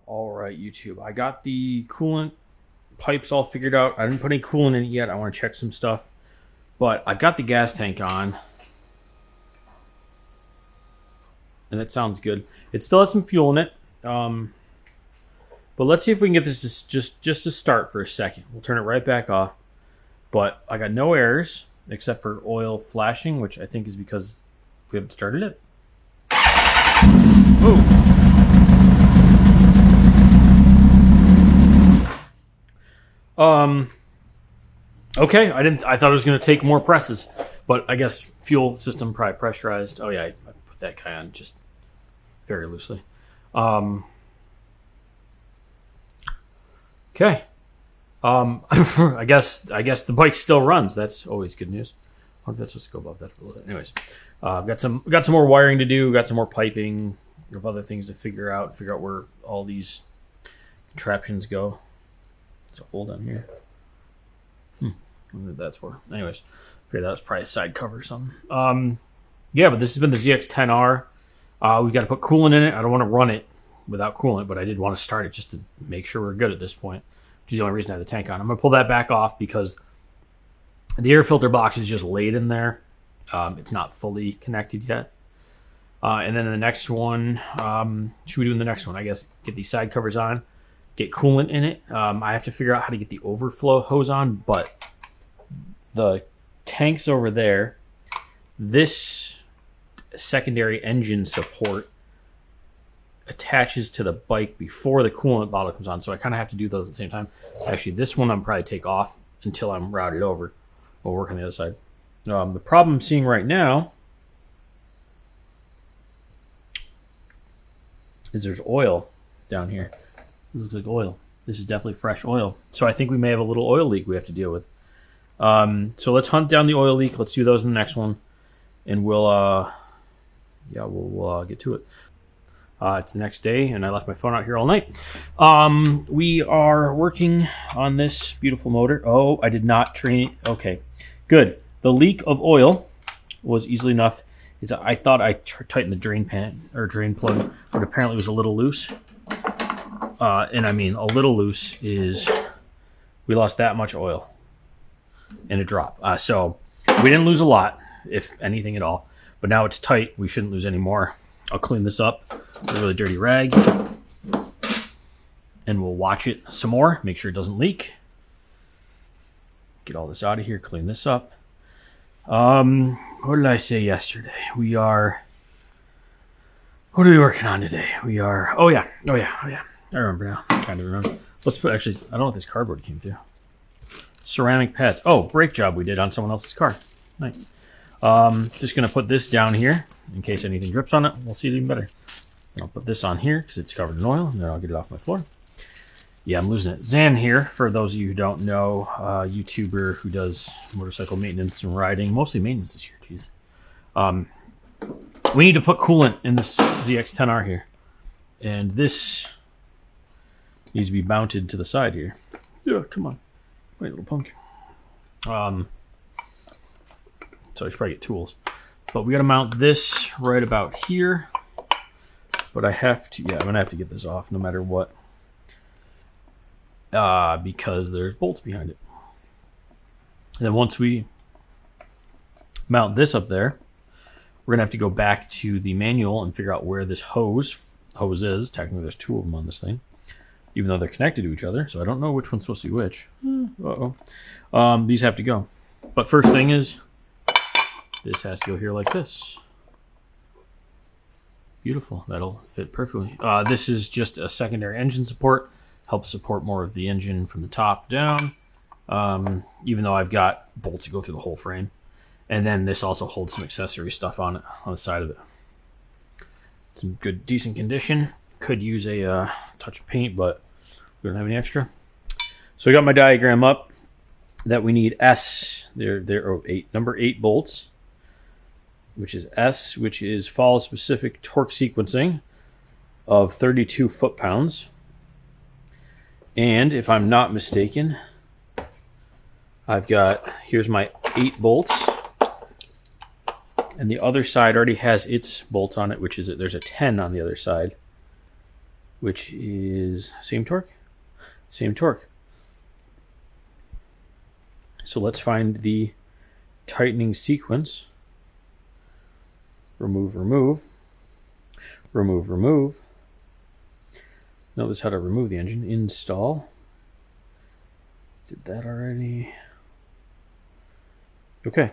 All right, YouTube. I got the coolant pipes all figured out. I didn't put any coolant in it yet. I want to check some stuff. But I've got the gas tank on. And that sounds good. It still has some fuel in it. But let's see if we can get this just to start for a second. We'll turn it right back off. But I got no errors except for oil flashing, which I think is because we haven't started it. Ooh. Okay, I thought it was going to take more presses, but I guess fuel system probably pressurized. Oh yeah, I put that guy on just very loosely. Okay. I guess the bike still runs. That's always good news. I wonder if that's supposed to go above that a little bit. Anyways, I've got some more wiring to do. Got some more piping. We have other things to figure out where all these contraptions go. There's a hole down here. I wonder what that's for. Anyways, I figured that was probably a side cover or something. Yeah, but this has been the ZX-10R. We've got to put coolant in it. I don't want to run it without coolant, but I did want to start it just to make sure we're good at this point, which is the only reason I have the tank on. I'm going to pull that back off because the air filter box is just laid in there. It's not fully connected yet. And then in the next one, should we do in the next one? I guess get these side covers on, get coolant in it. I have to figure out how to get the overflow hose on, but the tank's over there. This secondary engine support attaches to the bike before the coolant bottle comes on, so I kind of have to do those at the same time. Actually, this one I'm probably take off until I'm routed over. We'll work on the other side. The problem I'm seeing right now is there's oil down here. It looks like oil. This is definitely fresh oil. So I think we may have a little oil leak we have to deal with. So let's hunt down the oil leak. Let's do those in the next one, and we'll get to it. It's the next day, and I left my phone out here all night. We are working on this beautiful motor. Oh, I did not train. Okay, good. The leak of oil was easily enough. I thought I tightened the drain plug, but apparently it was a little loose. And I mean, a little loose is we lost that much oil in a drop. So we didn't lose a lot, if anything at all. But now it's tight. We shouldn't lose any more. I'll clean this up with a really dirty rag, and we'll watch it some more, make sure it doesn't leak. Get all this out of here, clean this up. What did I say yesterday? What are we working on today? Oh yeah. I remember now. I kind of remember. Let's put, actually, I don't know what this cardboard came to. Ceramic pads. Oh, brake job we did on someone else's car. Nice. Just going to put this down here in case anything drips on it. We'll see it even better. And I'll put this on here because it's covered in oil, and then I'll get it off my floor. Yeah, I'm losing it. Zan here, for those of you who don't know, YouTuber who does motorcycle maintenance and riding, mostly maintenance this year, jeez. We need to put coolant in this ZX-10R here. And this needs to be mounted to the side here. Yeah, come on. Wait, little punk. So I should probably get tools. But we got to mount this right about here. But I have to, I'm going to have to get this off no matter what. Because there's bolts behind it. And then once we mount this up there, we're going to have to go back to the manual and figure out where this hose is. Technically, there's two of them on this thing, even though they're connected to each other. So I don't know which one's supposed to be which. These have to go. But first thing is, this has to go here like this. Beautiful. That'll fit perfectly. This is just a secondary engine support. Helps support more of the engine from the top down. Even though I've got bolts to go through the whole frame. And then this also holds some accessory stuff on it, on the side of it. It's in good, decent condition. Could use a touch of paint, but we don't have any extra. So I got my diagram up that we need number 8 bolts, which is S, which is fall specific torque sequencing of 32 foot-pounds. And if I'm not mistaken, here's my 8 bolts. And the other side already has its bolts on it, which is there's a 10 on the other side. which is same torque, same torque. So let's find the tightening sequence. Remove, remove, remove, remove. Notice how to remove the engine. Install. Did that already. Okay.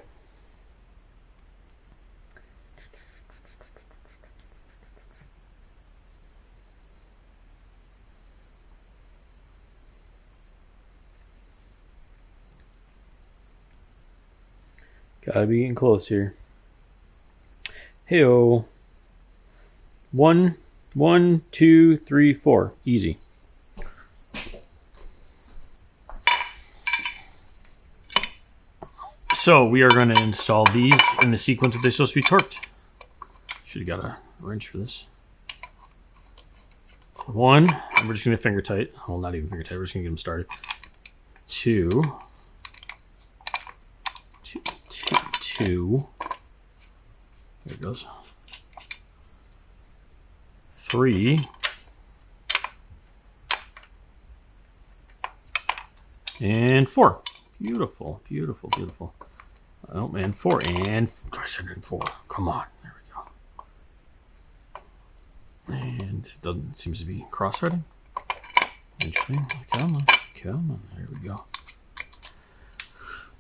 Gotta be getting close here. Hey-oh. 1, 1, 2, 3, 4. Easy. So we are going to install these in the sequence that they're supposed to be torqued. Should have got a wrench for this. 1, and we're just going to finger tight. Well, not even finger tight. We're just going to get them started. 2. 2. There it goes. 3. And 4. Beautiful, beautiful, beautiful. Oh man, 4 and 4. Come on, there we go. And it doesn't seems to be cross-threading. Interesting. Come on, come on. There we go.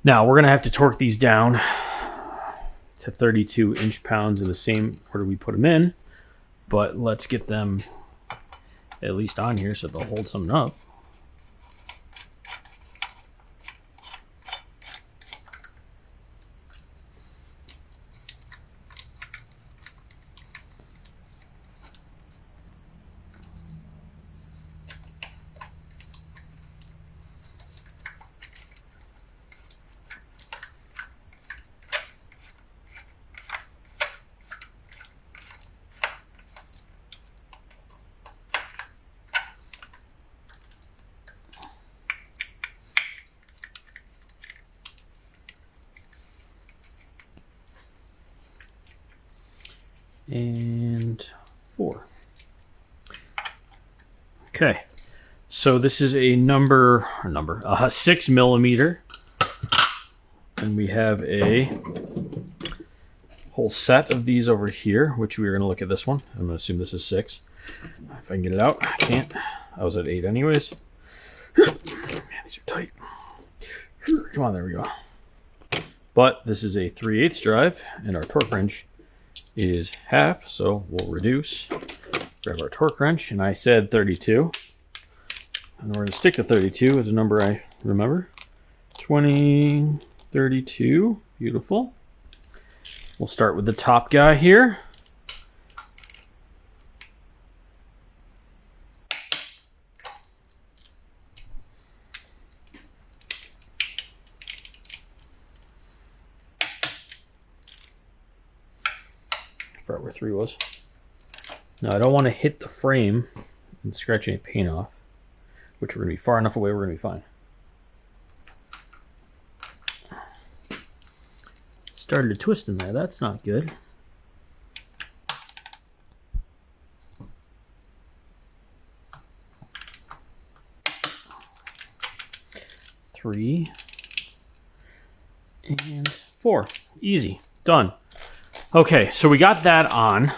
Now we're gonna have to torque these down to 32 inch-pounds in the same order we put them in, but let's get them at least on here so they'll hold something up. And 4. Okay, so this is a 6 millimeter, and we have a whole set of these over here, which we are going to look at this one. I'm going to assume this is 6. If I can get it out, I can't. I was at 8 anyways. Man, these are tight. Come on, there we go. But this is a 3/8 drive, and our torque wrench is half, so we'll reduce. Grab our torque wrench, and I said 32. And we're going to stick to 32 as a number I remember. 20, 32, beautiful. We'll start with the top guy here. Right where 3 was. Now I don't want to hit the frame and scratch any paint off, which we're going to be far enough away, we're going to be fine. Started to twist in there, that's not good. Three and 4. Easy. Done. Okay, so we got that on,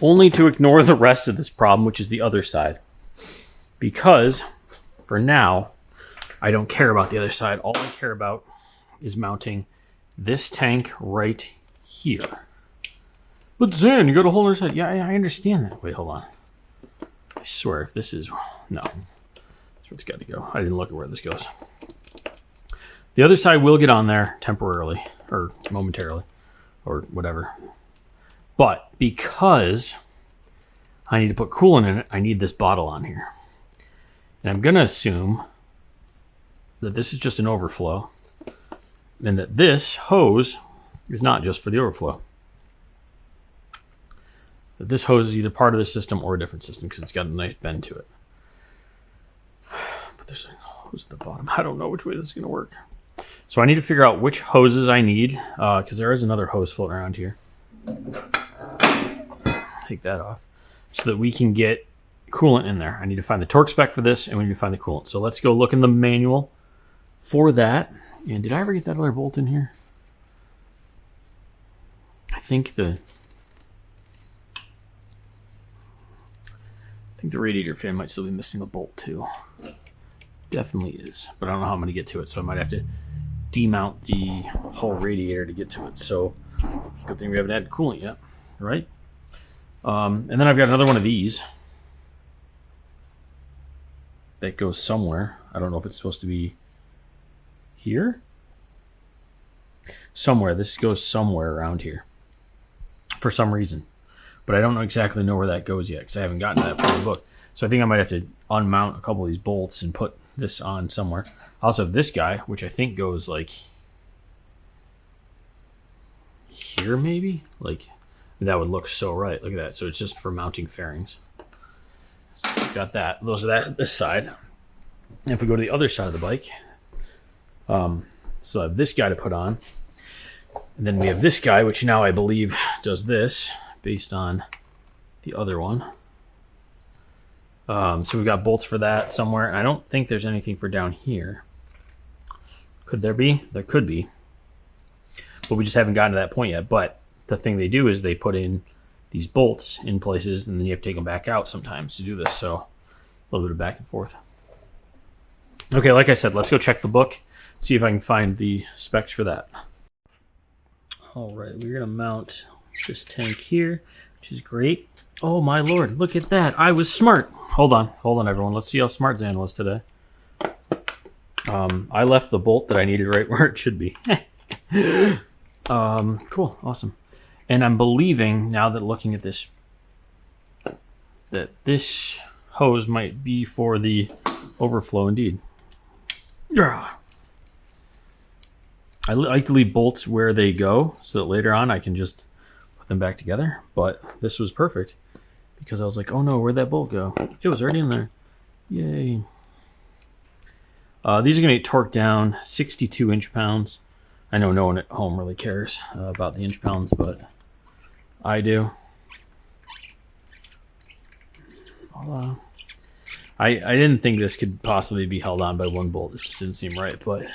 only to ignore the rest of this problem, which is the other side. Because, for now, I don't care about the other side. All I care about is mounting this tank right here. But Zan, you got a whole other side. Yeah, I understand that. Wait, hold on. I swear, if this is... No. That's where it's got to go. I didn't look at where this goes. The other side will get on there temporarily. Or momentarily, or whatever. But because I need to put coolant in it, I need this bottle on here. And I'm going to assume that this is just an overflow, and that this hose is not just for the overflow. That this hose is either part of the system or a different system, because it's got a nice bend to it. But there's a hose at the bottom. I don't know which way this is going to work. So I need to figure out which hoses I need, because there is another hose floating around here. Take that off. so that we can get coolant in there. I need to find the torque spec for this, and we need to find the coolant. So let's go look in the manual for that. And did I ever get that other bolt in here? I think the radiator fan might still be missing a bolt too. Definitely is, but I don't know how I'm going to get to it, so I might have to demount the whole radiator to get to it. So good thing we haven't added coolant yet, right? And then I've got another one of these that goes somewhere. I don't know if it's supposed to be here. Somewhere. This goes somewhere around here for some reason. But I don't exactly know where that goes yet because I haven't gotten that part of the book. So I think I might have to unmount a couple of these bolts and put this on somewhere. I also have this guy, which I think goes like here maybe? Like that would look so right. Look at that. So it's just for mounting fairings. So got that. Those are that this side. And if we go to the other side of the bike, so I have this guy to put on. And then we have this guy, which now I believe does this based on the other one. So we've got bolts for that somewhere. I don't think there's anything for down here. Could there be? There could be. But we just haven't gotten to that point yet. But the thing they do is they put in these bolts in places, and then you have to take them back out sometimes to do this. So a little bit of back and forth. Okay, like I said, let's go check the book, see if I can find the specs for that. All right, we're going to mount this tank here, which is great. Oh my lord, look at that. I was smart. Hold on everyone. Let's see how smart Zan was today. I left the bolt that I needed right where it should be. Cool, awesome. And I'm believing, now that looking at this, that this hose might be for the overflow indeed. I like to leave bolts where they go so that later on I can just put them back together, but this was perfect because I was like, oh no, where'd that bolt go? It was already in there. Yay. These are going to get torqued down 62 inch-pounds. I know no one at home really cares about the inch-pounds, but I do. I didn't think this could possibly be held on by one bolt. It just didn't seem right, but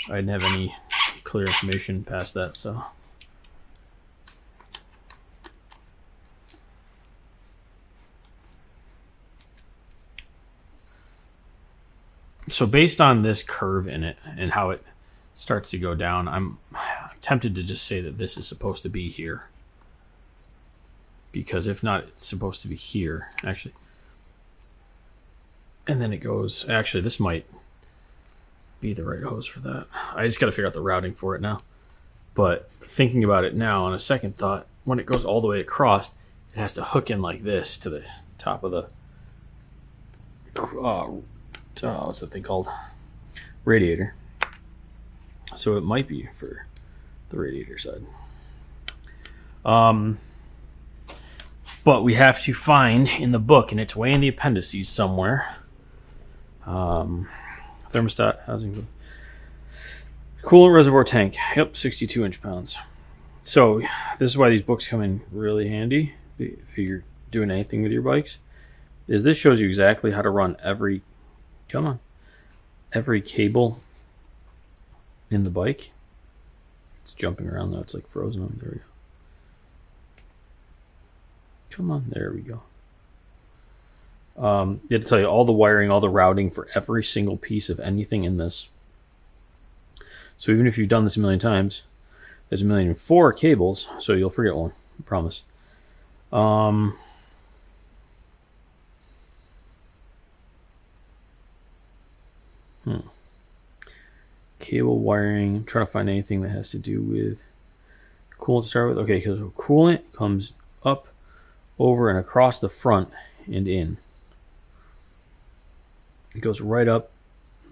I didn't have any clear information past that, so. So based on this curve in it and how it starts to go down, I'm tempted to just say that this is supposed to be here. Because if not, it's supposed to be here, actually. And then it goes, actually this might be the right hose for that. I just got to figure out the routing for it now. But thinking about it now, on a second thought, when it goes all the way across, it has to hook in like this to the top of the, what's that thing called? Radiator. So it might be for the radiator side. But we have to find in the book, and it's way in the appendices somewhere, thermostat, housing, coolant reservoir tank. Yep, 62 inch-pounds. So this is why these books come in really handy if you're doing anything with your bikes. Is this shows you exactly how to run every cable in the bike. It's jumping around though. It's like frozen on. There we go. Come on, there we go. It'll tell you all the wiring, all the routing for every single piece of anything in this. So even if you've done this a million times, there's 1,000,004 cables, so you'll forget one, I promise. Cable wiring. I'm trying to find anything that has to do with coolant to start with. Okay, because coolant comes up, over, and across the front and in. It goes right up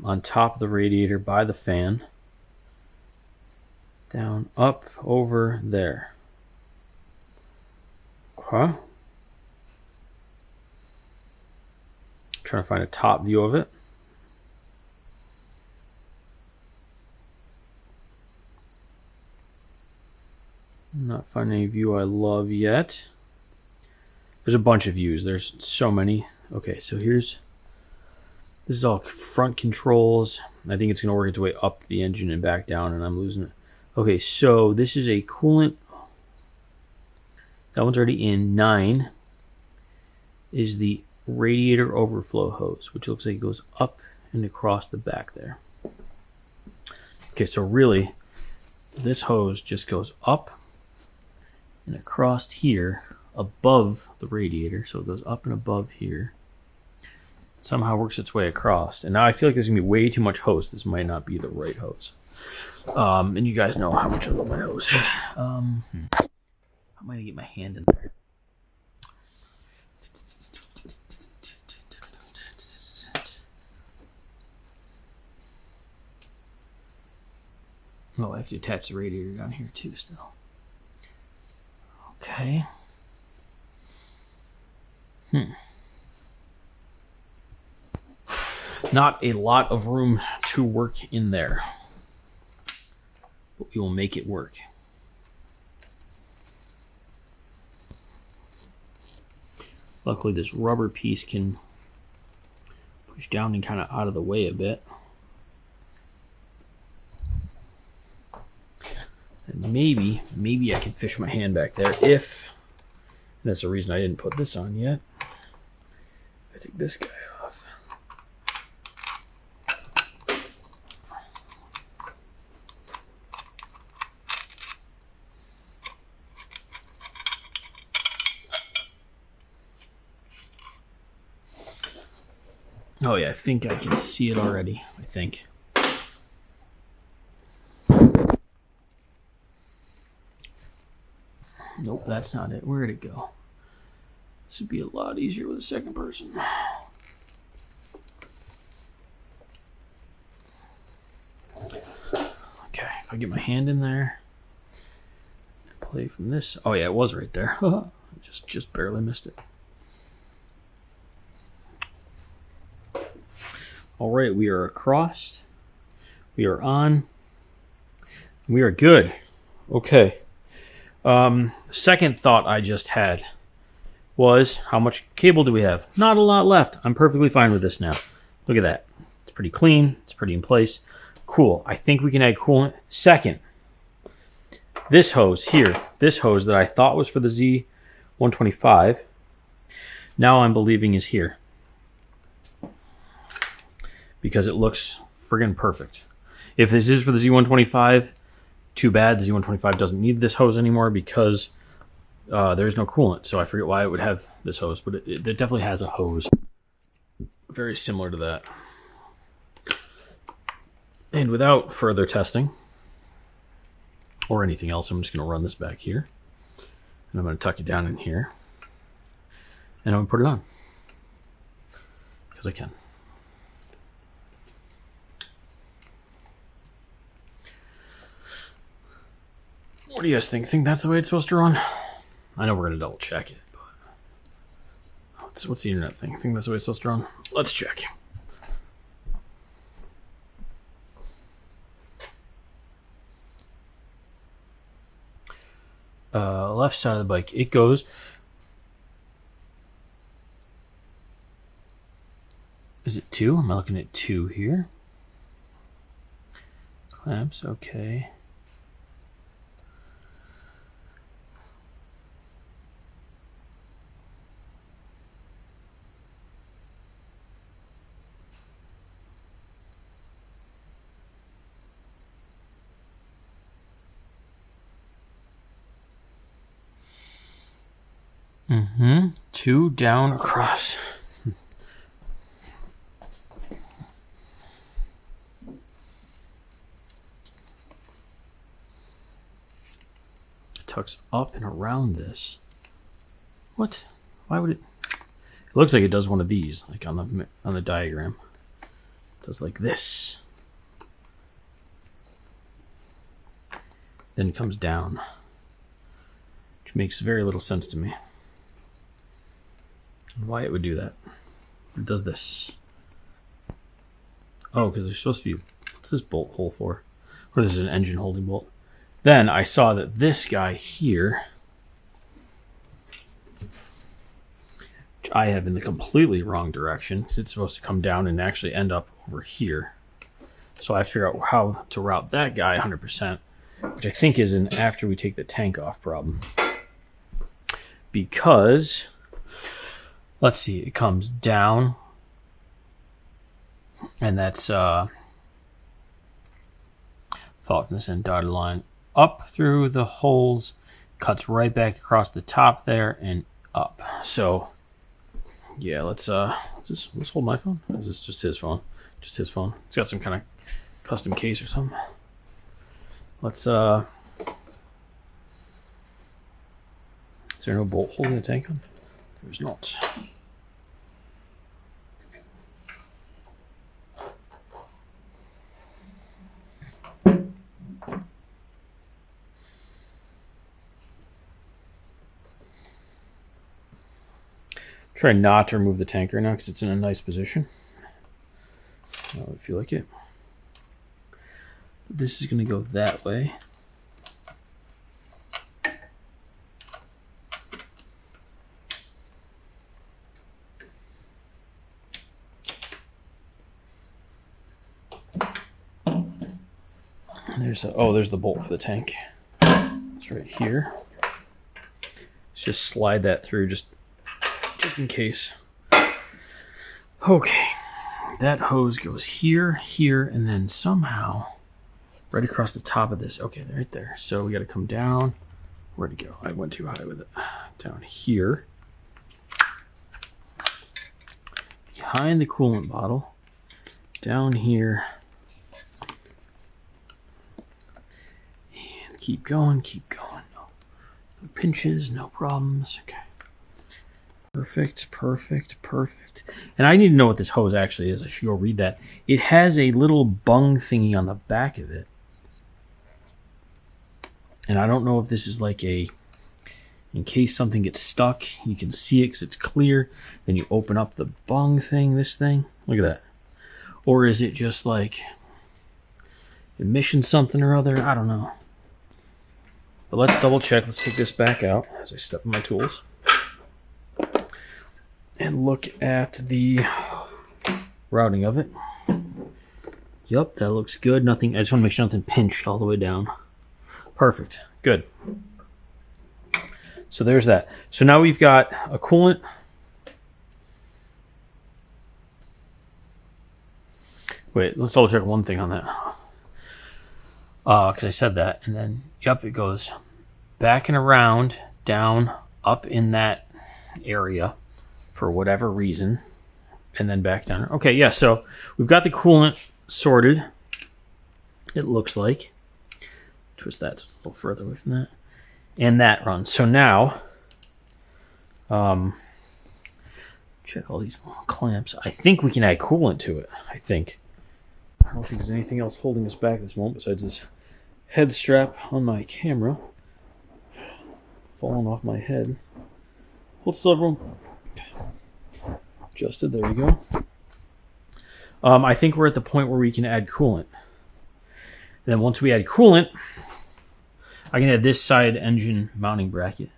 on top of the radiator by the fan. Down, up, over, there. Okay. Trying to find a top view of it. Not finding any view I love yet. There's a bunch of views. There's so many. Okay, so this is all front controls. I think it's going to work its way up the engine and back down, and I'm losing it. Okay, so this is a coolant. That one's already in. 9 is the radiator overflow hose, which looks like it goes up and across the back there. Okay, so really, this hose just goes up and across here above the radiator. So it goes up and above here. Somehow works its way across. And now I feel like there's going to be way too much hose. This might not be the right hose. And you guys know how much I love my hose. How am I going to get my hand in there? Oh, I have to attach the radiator down here too still. Okay. Not a lot of room to work in there, but we will make it work. Luckily, this rubber piece can push down and kind of out of the way a bit. And maybe I can fish my hand back there if, and that's the reason I didn't put this on yet. I take this guy off. Oh yeah, I think I can see it already, I think. Nope, that's not it. Where'd it go? This would be a lot easier with a second person. Okay, if I get my hand in there and play from this. Oh yeah, it was right there. just barely missed it. All right, we are across. We are on. We are good. Okay. Second thought I just had was, how much cable do we have? Not a lot left. I'm perfectly fine with this now. Look at that. It's pretty clean. It's pretty in place. Cool. I think we can add coolant. Second, this hose here, this hose that I thought was for the Z125, now I'm believing is here. Because it looks friggin' perfect. If this is for the Z125, too bad. The Z125 doesn't need this hose anymore because there's no coolant. So I forget why it would have this hose, but it definitely has a hose very similar to that. And without further testing or anything else, I'm just going to run this back here. And I'm going to tuck it down in here. And I'm going to put it on. Because I can. What do you guys think? Think that's the way it's supposed to run? I know we're going to double check it, but what's the internet thing? Think that's the way it's supposed to run? Let's check. Left side of the bike. It goes. Is it 2? Am I looking at 2 here? Clamps, okay. Mm-hmm. 2 down across. Tucks up and around this. What? Why would it? It looks like it does one of these, like on the diagram. It does like this. Then it comes down, which makes very little sense to me. Why it would do that? It does this. Oh, because there's supposed to be. What's this bolt hole for? Or this is an engine holding bolt. Then I saw that this guy here I have in the completely wrong direction because it's supposed to come down and actually end up over here. So I have to figure out how to route that guy 100%, which I think is an after we take the tank off problem. Because, let's see, it comes down, and that's thought from this end dotted line up through the holes, cuts right back across the top there and up. So yeah, let's hold my phone. Or is this just his phone? Just his phone. It's got some kind of custom case or something. Let's is there no bolt holding the tank on? There's not. Try not to remove the tank right now because it's in a nice position. I would feel like it. This is going to go that way. There's the bolt for the tank. It's right here. Let's just slide that through just in case. Okay, that hose goes here, here, and then somehow right across the top of this. Okay, right there. So we got to come down. Where'd it go? I went too high with it. Down here. Behind the coolant bottle. Down here. And keep going, keep going. No pinches, no problems. Okay. Perfect, perfect, perfect. And I need to know what this hose actually is. I should go read that. It has a little bung thingy on the back of it. And I don't know if this is like a, in case something gets stuck, you can see it because it's clear. Then you open up the bung thing, this thing. Look at that. Or is it just like emission something or other? I don't know. But let's double check. Let's take this back out as I step on my tools. And look at the routing of it. Yep, that looks good. Nothing. I just want to make sure nothing pinched all the way down. Perfect. Good. So there's that. So now we've got a coolant. Wait, let's double check one thing on that. Because I said that. And then, yep, it goes back and around, down, up in that area. For whatever reason, and then back down. Okay, yeah, so we've got the coolant sorted, it looks like. Twist that so it's a little further away from that. And that runs. So now, check all these little clamps. I think we can add coolant to it, I think. I don't think there's anything else holding us back at this moment besides this head strap on my camera. Falling off my head. Hold still, everyone. Adjusted, there we go. I think we're at the point where we can add coolant. Then once we add coolant, I can add this side engine mounting bracket.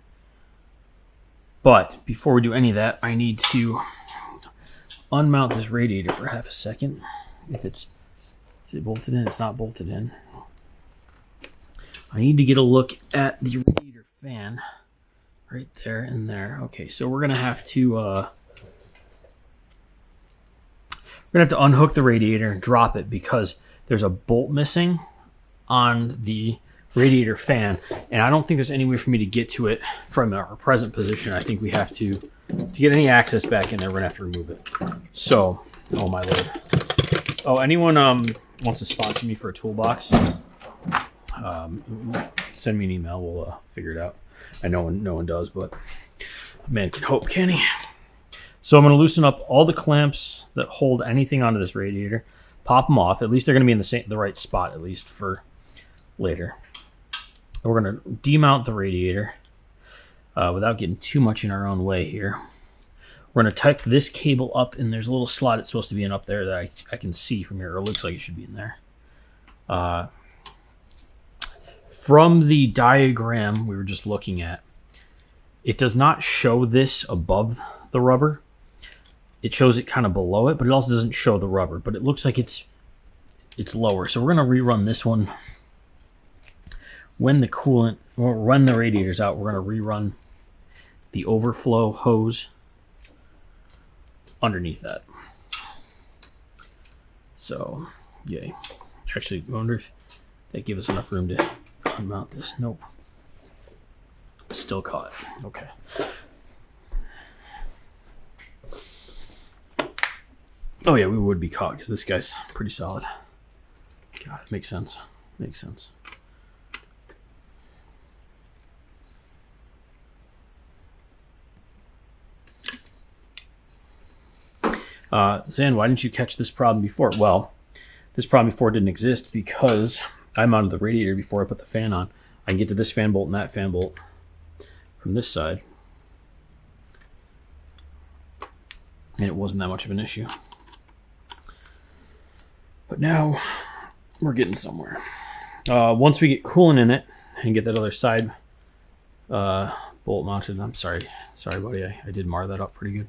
But before we do any of that, I need to unmount this radiator for half a second. If is it bolted in? It's not bolted in. I need to get a look at the radiator fan right there and there. Okay, so we're gonna have to unhook the radiator and drop it because there's a bolt missing on the radiator fan, and I don't think there's any way for me to get to it from our present position. I think we have to get any access back in there, we're gonna have to remove it. So, oh my lord. Oh, anyone wants to sponsor me for a toolbox? Send me an email. We'll figure it out. I know no one does, but man can hope, can he? So I'm going to loosen up all the clamps that hold anything onto this radiator, pop them off. At least they're going to be in the right spot, at least for later. We're going to demount the radiator without getting too much in our own way here. We're going to tuck this cable up, and there's a little slot it's supposed to be in up there that I can see from here. Or it looks like it should be in there. From the diagram we were just looking at, it does not show this above the rubber. It shows it kind of below it, but it also doesn't show the rubber. But it looks like it's lower. So we're going to rerun this one. When the coolant, or when the radiator's out, we're going to rerun the overflow hose underneath that. So, yay. Actually, I wonder if that gives us enough room to unmount this. Nope. Still caught. Okay. Oh yeah, we would be caught because this guy's pretty solid. God, it makes sense. Makes sense. Zan, why didn't you catch this problem before? Well, this problem before didn't exist because I mounted the radiator before I put the fan on. I can get to this fan bolt and that fan bolt from this side. And it wasn't that much of an issue. But now we're getting somewhere. Once we get coolant in it and get that other side bolt mounted, I'm sorry, buddy, I did mar that up pretty good.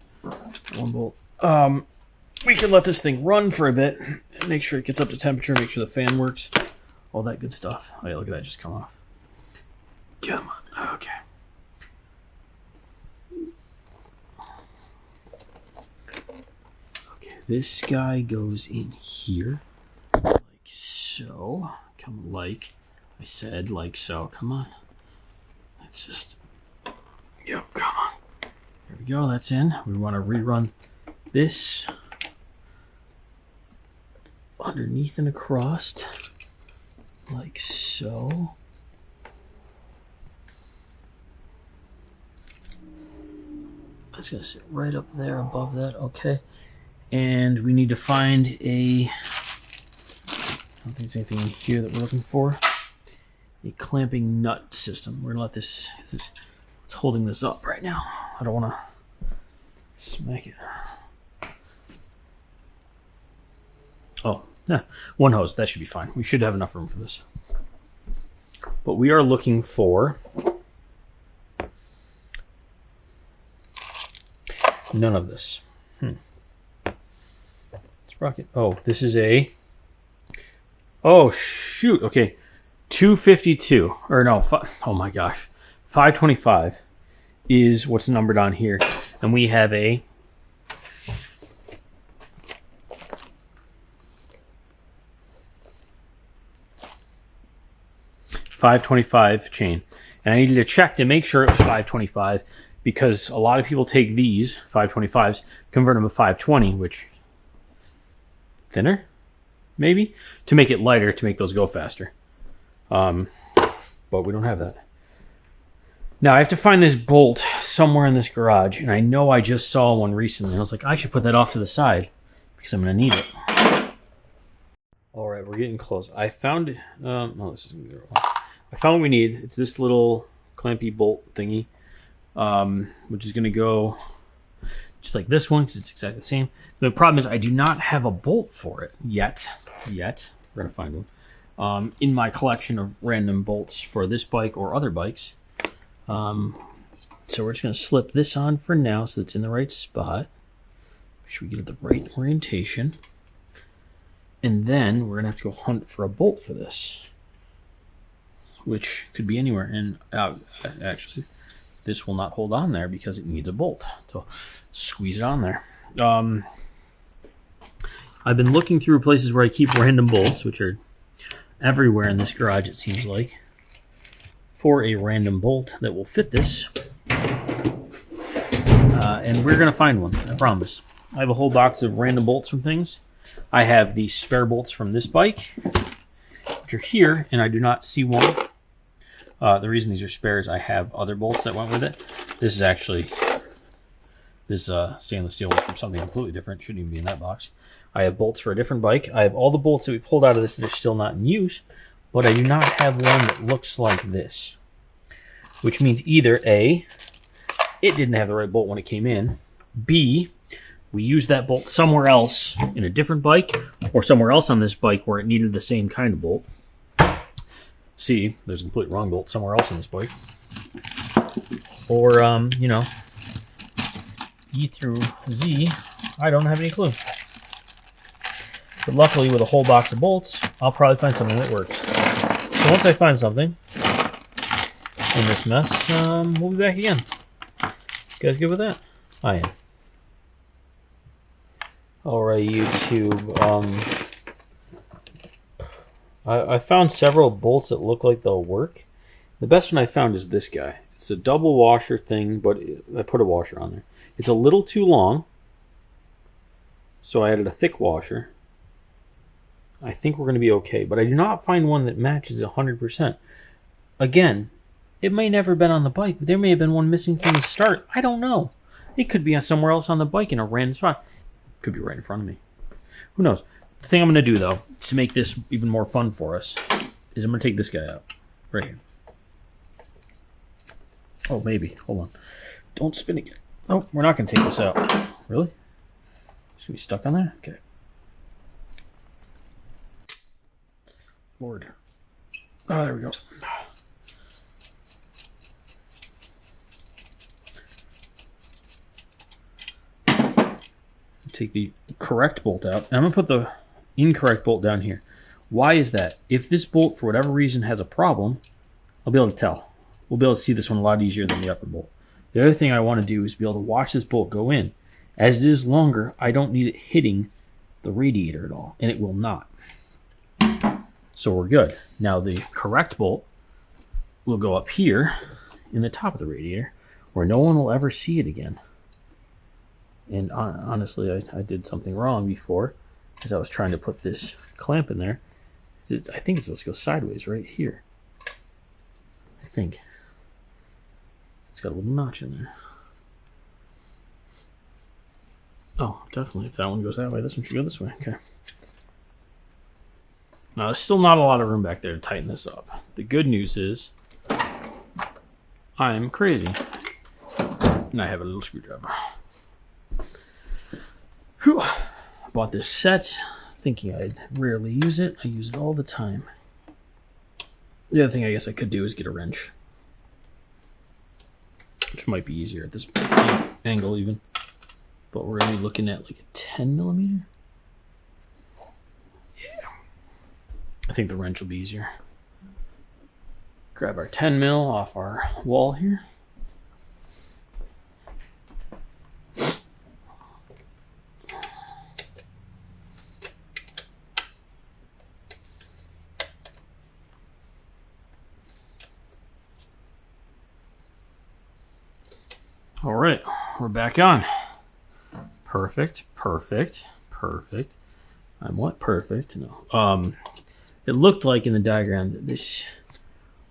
One bolt. We can let this thing run for a bit, make sure it gets up to temperature, make sure the fan works, all that good stuff. Oh yeah, look at that just come off. Come on, okay. Okay, this guy goes in here, like so. Come like I said, like so. Come on. Let's just, yep, come on. There we go, that's in. We want to rerun this underneath and across, like so. It's going to sit right up there above that, okay. And we need to find a, I don't think there's anything in here that we're looking for, a clamping nut system. We're going to let this, it's holding this up right now. I don't want to smack it. Oh, yeah, one hose. That should be fine. We should have enough room for this. But we are looking for none of this. Sprocket. Oh, this is a... Oh, shoot. Okay. 252. Or no, oh my gosh. 525 is what's numbered on here. And we have a 525 chain. And I needed to check to make sure it was 525 because a lot of people take these 525s, convert them to 520, which thinner, maybe, to make it lighter, to make those go faster. But we don't have that. Now I have to find this bolt somewhere in this garage, and I know I just saw one recently. I was like, I should put that off to the side because I'm going to need it. All right, we're getting close. I found, no, this isn't the right one. I found what we need. It's this little clampy bolt thingy, which is going to go just like this one because it's exactly the same. The problem is I do not have a bolt for it yet. We're going to find one. In my collection of random bolts for this bike or other bikes. So we're just going to slip this on for now so it's in the right spot. Make sure we get it the right orientation. And then we're going to have to go hunt for a bolt for this, which could be anywhere. And actually, this will not hold on there because it needs a bolt. So squeeze it on there. I've been looking through places where I keep random bolts, which are everywhere in this garage, it seems like, for a random bolt that will fit this. And we're going to find one, I promise. I have a whole box of random bolts from things. I have the spare bolts from this bike, which are here, and I do not see one. The reason these are spares, I have other bolts that went with it. This is actually this stainless steel one from something completely different. Shouldn't even be in that box. I have bolts for a different bike. I have all the bolts that we pulled out of this that are still not in use, but I do not have one that looks like this, which means either A, it didn't have the right bolt when it came in, B, we used that bolt somewhere else in a different bike or somewhere else on this bike where it needed the same kind of bolt, C, there's a complete wrong bolt somewhere else on this bike, or, you know, E through Z, I don't have any clue. But luckily, with a whole box of bolts, I'll probably find something that works. So once I find something in this mess, we'll be back again. You guys good with that? I am. Alright, YouTube. I found several bolts that look like they'll work. The best one I found is this guy. It's a double washer thing, but I put a washer on there. It's a little too long, so I added a thick washer. I think we're going to be okay, but I do not find one that matches 100%. Again, it may never have been on the bike. There may have been one missing from the start. I don't know. It could be somewhere else on the bike in a random spot. Could be right in front of me. Who knows? The thing I'm going to do, though, to make this even more fun for us, is I'm going to take this guy out. Right here. Oh, maybe. Hold on. Don't spin again. Oh, we're not going to take this out. Really? Should we be stuck on there? Okay. Lord. Oh, there we go. Take the correct bolt out. And I'm going to put the incorrect bolt down here. Why is that? If this bolt, for whatever reason, has a problem, I'll be able to tell. We'll be able to see this one a lot easier than the upper bolt. The other thing I want to do is be able to watch this bolt go in. As it is longer, I don't need it hitting the radiator at all, and it will not. So we're good. Now the correct bolt will go up here in the top of the radiator where no one will ever see it again. And honestly, I did something wrong before as I was trying to put this clamp in there. I think it's supposed to go sideways right here. I think. It's got a little notch in there. Oh, definitely. If that one goes that way, this one should go this way. Okay. Now, there's still not a lot of room back there to tighten this up. The good news is I'm crazy. And I have a little screwdriver. Whew. I bought this set thinking I'd rarely use it. I use it all the time. The other thing I guess I could do is get a wrench, which might be easier at this angle even. But we're going to be looking at like a 10 millimeter. Yeah. I think the wrench will be easier. Grab our 10 mil off our wall here. All right, we're back on. Perfect, perfect, perfect. I'm what? Perfect? No. It looked like in the diagram that this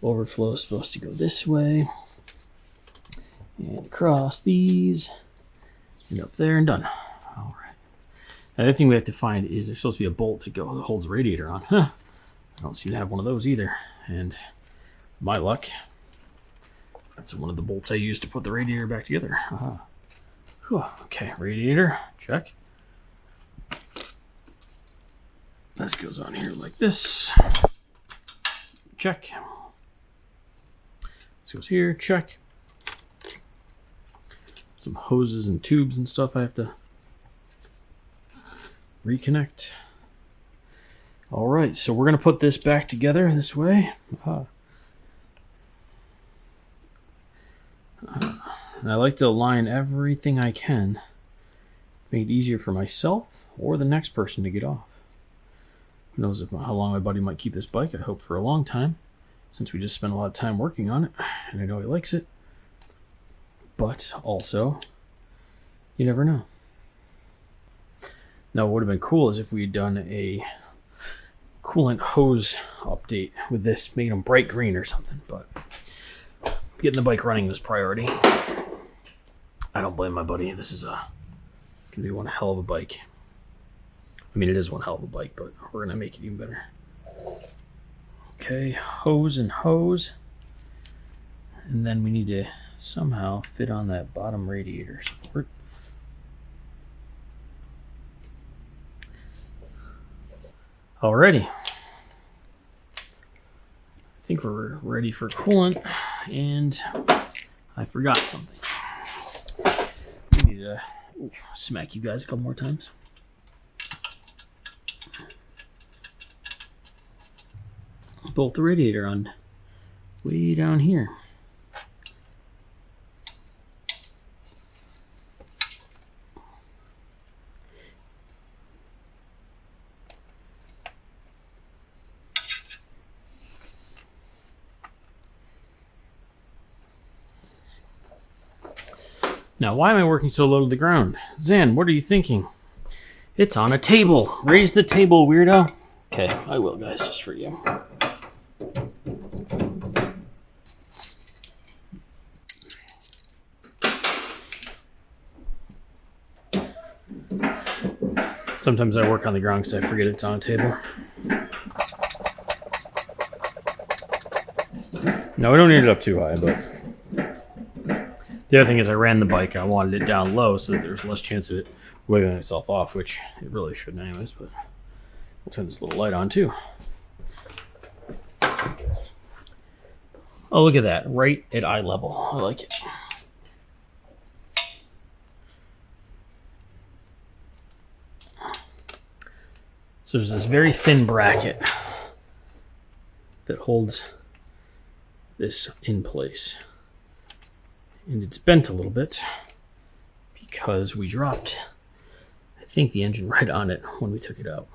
overflow is supposed to go this way and across these and up there and done. All right. The other thing we have to find is there's supposed to be a bolt that holds the radiator on. Huh. I don't seem to have one of those either. And my luck, that's one of the bolts I used to put the radiator back together. Whew. Okay, radiator, check. This goes on here like this. Check. This goes here, check. Some hoses and tubes and stuff I have to reconnect. All right, so we're gonna put this back together this way. And I like to align everything I can, make it easier for myself or the next person to get off. Who knows how long my buddy might keep this bike? I hope for a long time, since we just spent a lot of time working on it, and I know he likes it. But also, you never know. Now, what would have been cool is if we had done a coolant hose update with this, making them bright green or something, but getting the bike running was priority. I don't blame my buddy. This is gonna be one hell of a bike. I mean, it is one hell of a bike, but we're gonna make it even better. Okay, hose and hose. And then we need to somehow fit on that bottom radiator support. Alrighty. I think we're ready for coolant, and I forgot something. We need need to smack you guys a couple more times. Bolt the radiator on way down here. Now, why am I working so low to the ground? Zan, what are you thinking? It's on a table. Raise the table, weirdo. Okay, I will, guys, just for you. Sometimes I work on the ground because I forget it's on a table. No, we don't need it up too high, but the other thing is I ran the bike. I wanted it down low so that there's less chance of it wiggling itself off, which it really shouldn't anyways, but we'll turn this little light on too. Oh, look at that. Right at eye level. I like it. So there's this very thin bracket that holds this in place. And it's bent a little bit because we dropped, I think, the engine right on it when we took it out.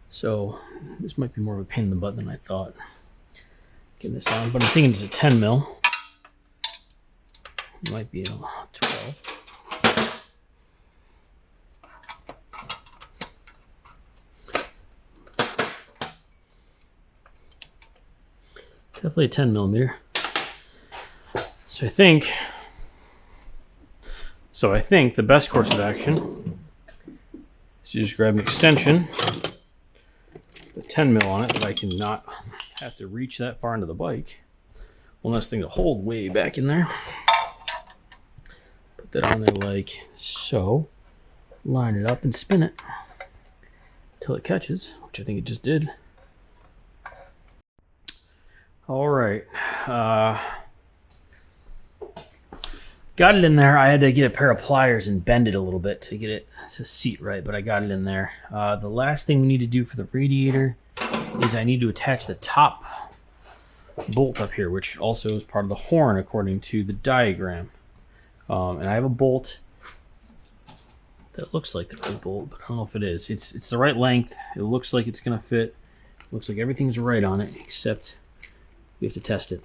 So this might be more of a pain in the butt than I thought, getting this on, but I'm thinking it's a 10 mil. It might be a 12. Definitely a 10 millimeter. So I think the best course of action is to just grab an extension, the 10 mil on it, that I can not have to reach that far into the bike. One less thing to hold way back in there. Put that on there like so. Line it up and spin it until it catches, which I think it just did. All right. Got it in there. I had to get a pair of pliers and bend it a little bit to get it to seat right, but I got it in there. The last thing we need to do for the radiator is I need to attach the top bolt up here, which also is part of the horn according to the diagram. And I have a bolt that looks like the right bolt, but I don't know if it is. It's the right length. It looks like it's going to fit. It looks like everything's right on it, except we have to test it.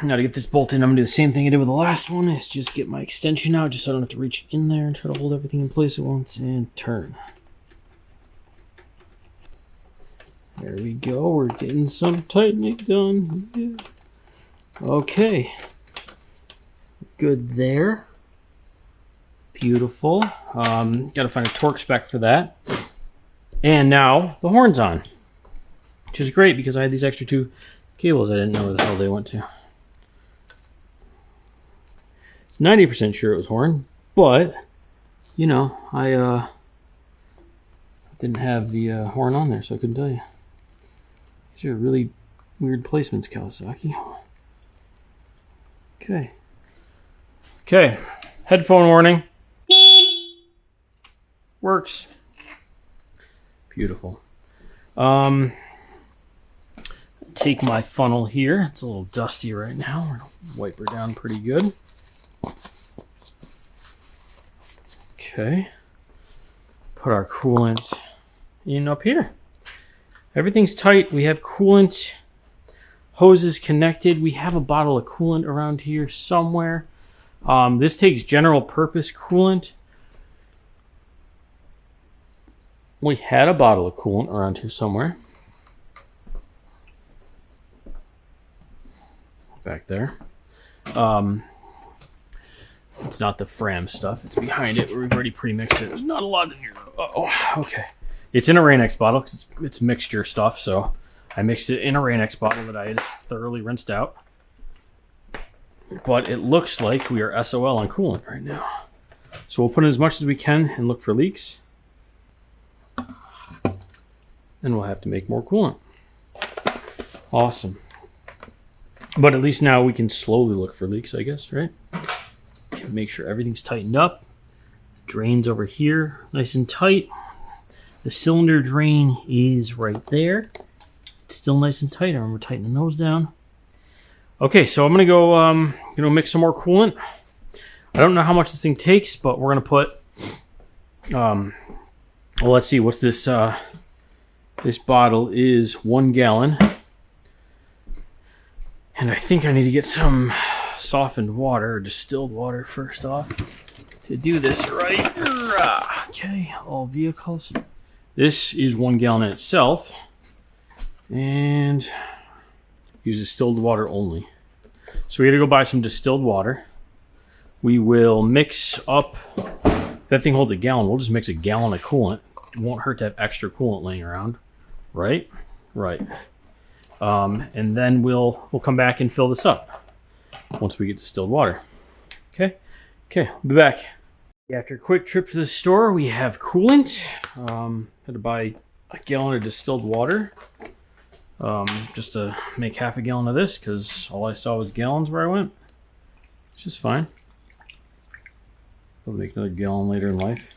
Now to get this bolt in, I'm going to do the same thing I did with the last one, is just get my extension out just so I don't have to reach in there and try to hold everything in place at once and turn. There we go, we're getting some tightening done. Yeah. Okay. Good there. Beautiful. Got to find a torque spec for that. And now the horn's on, which is great because I had these extra two cables I didn't know where the hell they went to. 90% sure it was horn, but you know, I didn't have the horn on there, so I couldn't tell you. These are really weird placements, Kawasaki. Okay. Okay. Headphone warning. Works. Beautiful. Take my funnel here. It's a little dusty right now. We're gonna wipe her down pretty good. Okay. Put our coolant in up here. Everything's tight. We have coolant hoses connected. We have a bottle of coolant around here somewhere. This takes general purpose coolant. We had a bottle of coolant around here somewhere. Back there. It's not the Fram stuff. It's behind it where we've already pre-mixed it. There's not a lot in here. Uh-oh. Okay. It's in a Rain-X bottle because it's mixture stuff, so I mixed it in a Rain-X bottle that I had thoroughly rinsed out. but it looks like we are SOL on coolant right now. So we'll put in as much as we can and look for leaks. And we'll have to make more coolant. Awesome. But at least now we can slowly look for leaks, I guess, right? Make sure everything's tightened up. Drain's over here, nice and tight. The cylinder drain is right there. It's still nice and tight. I remember tightening those down. Okay, so I'm gonna go mix some more coolant. I don't know how much this thing takes, but we're gonna put well, let's see, what's this this bottle is 1 gallon. And I think I need to get some softened water, or distilled water first off, to do this right. Okay, all vehicles. This is 1 gallon in itself. And use distilled water only. So we got to go buy some distilled water. We will mix up, that thing holds a gallon, we'll just mix a gallon of coolant. It won't hurt to have extra coolant laying around, right? Right. And then we'll come back and fill this up once we get distilled water. Okay? Okay, I'll be back. After a quick trip to the store, we have coolant. Had to buy a gallon of distilled water. Just to make half a gallon of this, because all I saw was gallons where I went. It's just fine. I'll make another gallon later in life.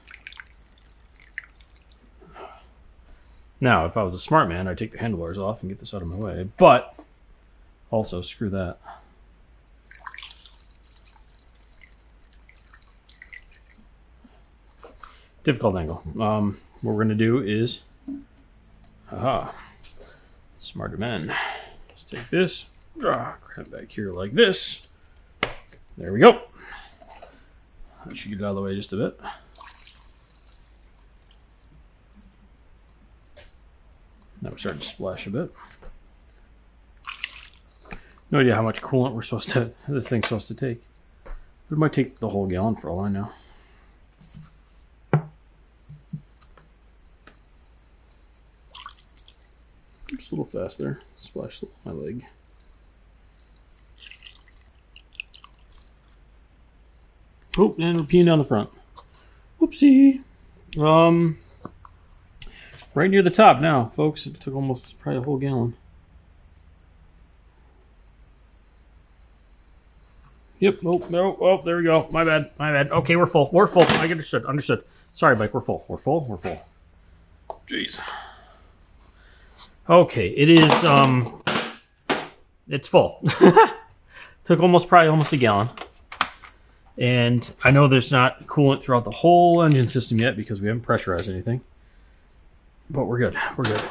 Now, if I was a smart man, I'd take the handlebars off and get this out of my way. But, also, screw that. Difficult angle. What we're going to do is... Smarter men. Let's take this. Grab back here like this. There we go. That should get it out of the way just a bit. Now we're starting to splash a bit. No idea how much coolant this thing's supposed to take. It might take the whole gallon for all I know. Just a little faster. Splash my leg. Oh, and we're peeing down the front. Whoopsie. Right near the top now, folks. It took almost probably a whole gallon. Yep. Oh, no. Oh, there we go. My bad. My bad. Okay, we're full. We're full. I understood. Understood. Sorry, Mike. We're full. We're full. We're full. Jeez. Okay, it is. It's full. Took probably almost a gallon. And I know there's not coolant throughout the whole engine system yet because we haven't pressurized anything. But we're good. We're good.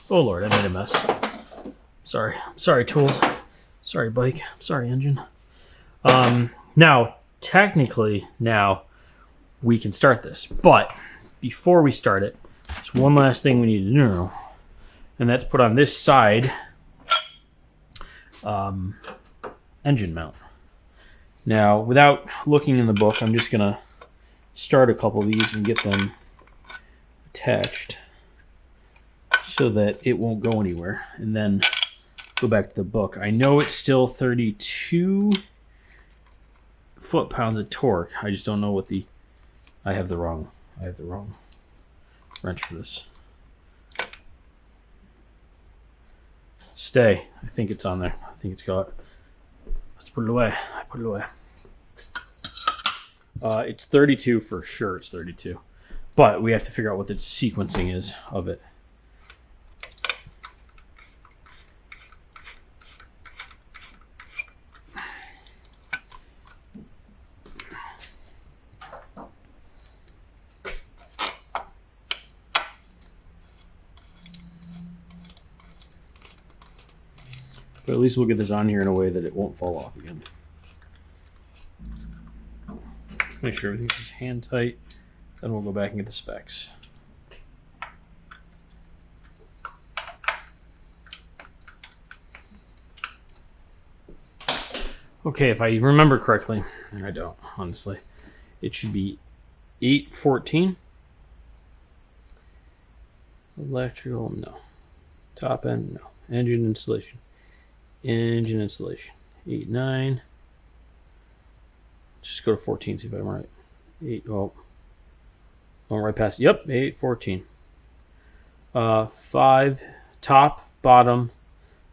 Oh Lord, I made a mess. Sorry. Sorry, tools. Sorry, bike. Sorry, engine. Now, technically, we can start this. But before we start it, there's one last thing we need to do. And that's put on this side engine mount. Now, without looking in the book, I'm just going to start a couple of these and get them attached so that it won't go anywhere. And then go back to the book. I know it's still 32 foot-pounds of torque. I just don't know what I have the wrong wrench for this. Stay. I think it's on there. I think it's got... Let's put it away. I put it away. It's 32 for sure. It's 32. But we have to figure out what the sequencing is of it. But at least we'll get this on here in a way that it won't fall off again. Make sure everything's just hand tight. Then we'll go back and get the specs. Okay, if I remember correctly, and I don't, honestly, it should be 814. Electrical, no. Top end, no. Engine installation. Engine installation. 8, 9. Let's just go to 14, see if I'm right. 8, oh. Going right past, yep, 8, 14. 5, top, bottom,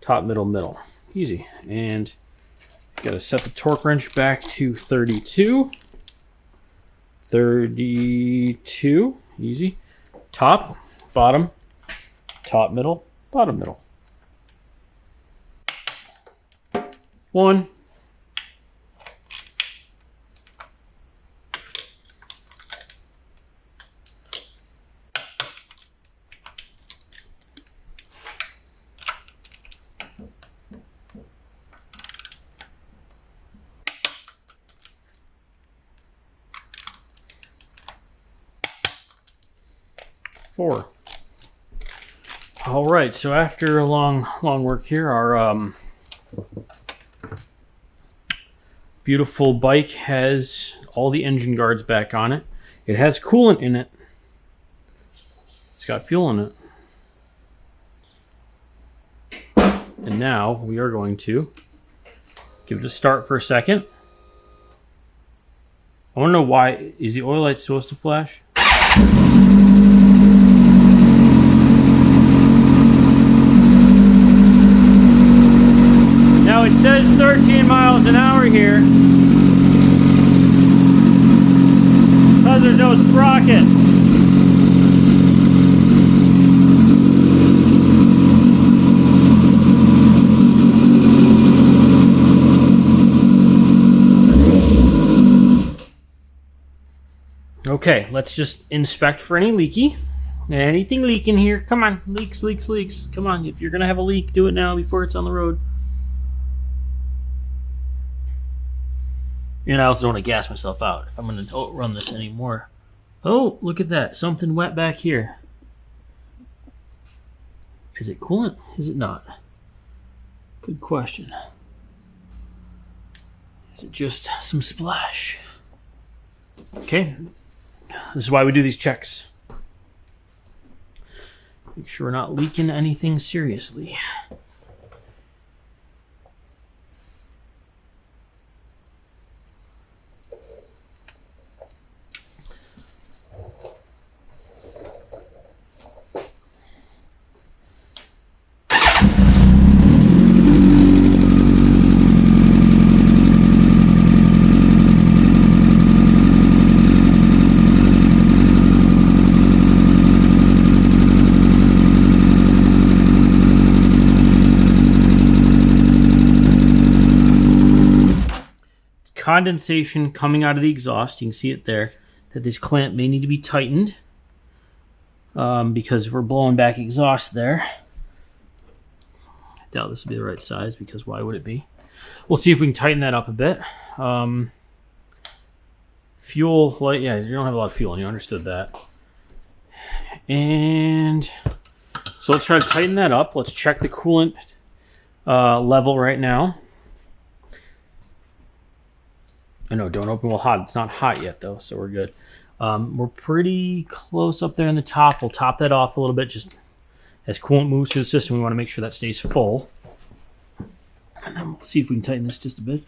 top, middle, middle. Easy. And got to set the torque wrench back to 32. 32, easy. Top, bottom, top, middle, bottom, middle. 1. 4. All right, so after a long work here, our beautiful bike has all the engine guards back on it. It has coolant in it. It's got fuel in it. And now we are going to give it a start for a second. I want to know why. Is the oil light supposed to flash? Now it says 13 miles an hour here. Because there's no sprocket. Okay, let's just inspect for anything leaking here. Come on, leaks. Come on, if you're gonna have a leak, do it now before it's on the road. And I also don't want to gas myself out if I'm gonna run this anymore. Oh, look at that, something wet back here. Is it coolant? Is it not? Good question. Is it just some splash? Okay. This is why we do these checks. Make sure we're not leaking anything seriously. Condensation coming out of the exhaust. You can see it there, that this clamp may need to be tightened because we're blowing back exhaust there. I doubt this will be the right size, because why would it be? We'll see if we can tighten that up a bit. Fuel light, yeah, you don't have a lot of fuel, and you understood that. And so let's try to tighten that up. Let's check the coolant level right now. I know, don't open while hot. It's not hot yet, though, so we're good. We're pretty close up there in the top. We'll top that off a little bit. Just as coolant moves through the system, we want to make sure that stays full. And then we'll see if we can tighten this just a bit.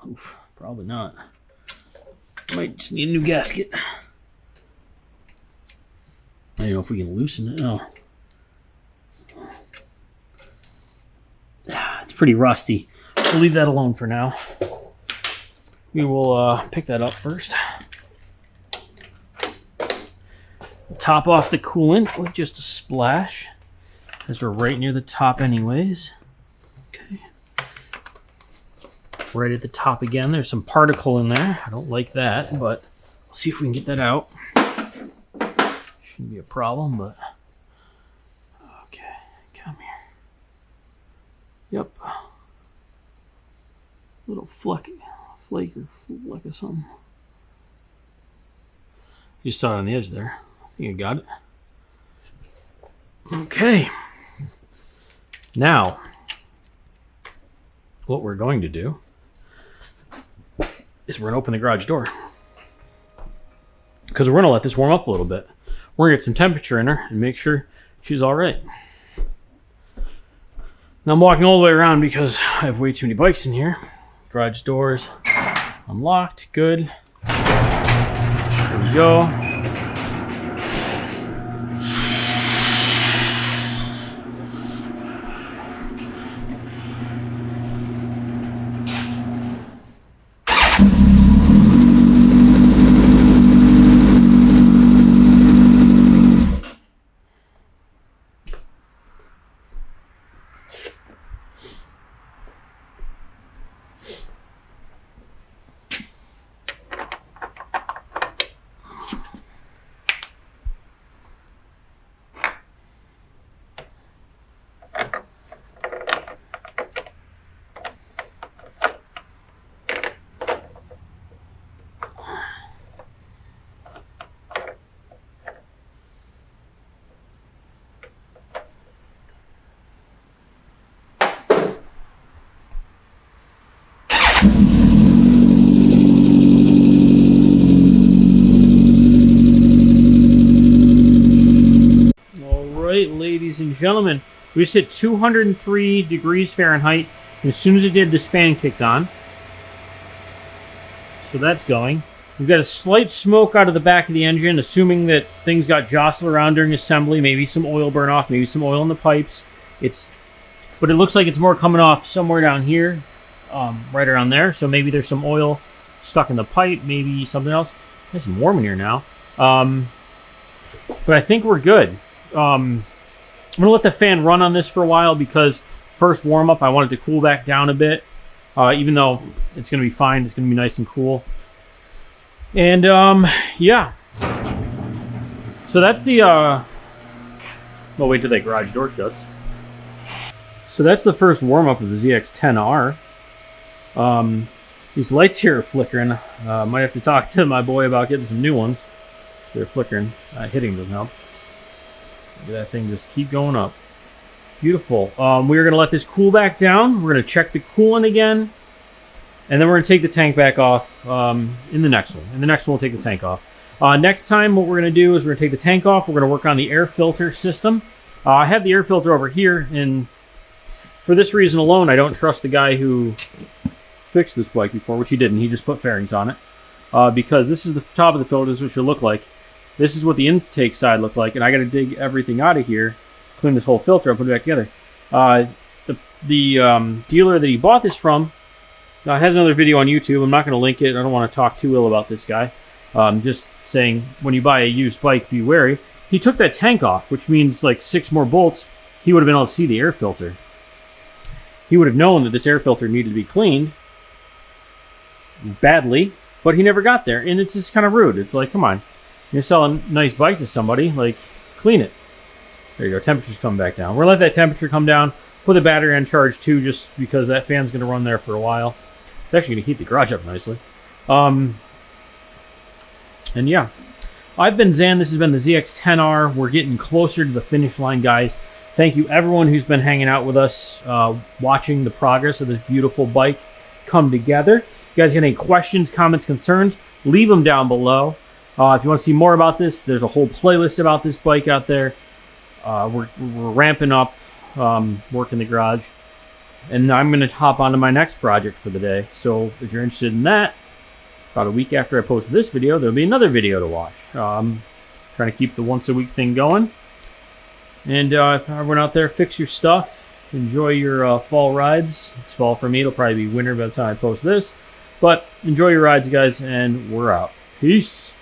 Oof, probably not. Might just need a new gasket. I don't know if we can loosen it. Oh. It's pretty rusty. We'll leave that alone for now. We will pick that up first. We'll top off the coolant with just a splash, as we're right near the top anyways. Okay. Right at the top again, there's some particle in there. I don't like that, but we'll see if we can get that out. Shouldn't be a problem, but... Okay, come here. Yep. Little flake or something. You saw it on the edge there. I think I got it. Okay. Now, what we're going to do is we're going to open the garage door. Because we're going to let this warm up a little bit. We're going to get some temperature in her and make sure she's all right. Now I'm walking all the way around because I have way too many bikes in here. Garage doors unlocked. Good. There we go. Ladies and gentlemen, we just hit 203 degrees Fahrenheit, and as soon as it did, this fan kicked on. So that's going. We've got a slight smoke out of the back of the engine, assuming that things got jostled around during assembly, maybe some oil burn off, maybe some oil in the pipes. But it looks like it's more coming off somewhere down here, right around there, so maybe there's some oil stuck in the pipe, maybe something else. It's warm in here now. But I think we're good. I'm going to let the fan run on this for a while because first warm-up, I want it to cool back down a bit. Even though it's going to be fine, it's going to be nice and cool. And, yeah. So that's the, well, wait till that garage door shuts. So that's the first warm-up of the ZX-10R. These lights here are flickering. Might have to talk to my boy about getting some new ones. because they're flickering. Hitting doesn't help. Look at that thing just keep going up. Beautiful. We're going to let this cool back down. We're going to check the coolant again. And then we're going to take the tank back off in the next one. In the next one, we'll take the tank off. Next time, what we're going to do is we're going to take the tank off. We're going to work on the air filter system. I have the air filter over here, and for this reason alone, I don't trust the guy who fixed this bike before, which he didn't. He just put fairings on it. Because this is the top of the filter. This is what it should look like. This is what the intake side looked like, and I got to dig everything out of here, clean this whole filter up, put it back together. The dealer that he bought this from has another video on YouTube. I'm not going to link it. I don't want to talk too ill about this guy. Just saying, when you buy a used bike, be wary. He took that tank off, which means like 6 more bolts. He would have been able to see the air filter. He would have known that this air filter needed to be cleaned badly, but he never got there. And it's just kind of rude. It's like, come on. You're selling a nice bike to somebody, like, clean it. There you go. Temperature's coming back down. We're going to let that temperature come down. Put the battery on charge, too, just because that fan's going to run there for a while. It's actually going to heat the garage up nicely. And yeah. I've been Zan. This has been the ZX-10R. We're getting closer to the finish line, guys. Thank you, everyone who's been hanging out with us, watching the progress of this beautiful bike come together. If you guys got any questions, comments, concerns, leave them down below. If you want to see more about this, there's a whole playlist about this bike out there. We're ramping up, working the garage. And I'm going to hop onto my next project for the day. So if you're interested in that, about a week after I post this video, there'll be another video to watch. Trying to keep the once-a-week thing going. And if everyone out there, fix your stuff. Enjoy your fall rides. It's fall for me. It'll probably be winter by the time I post this. But enjoy your rides, guys, and we're out. Peace.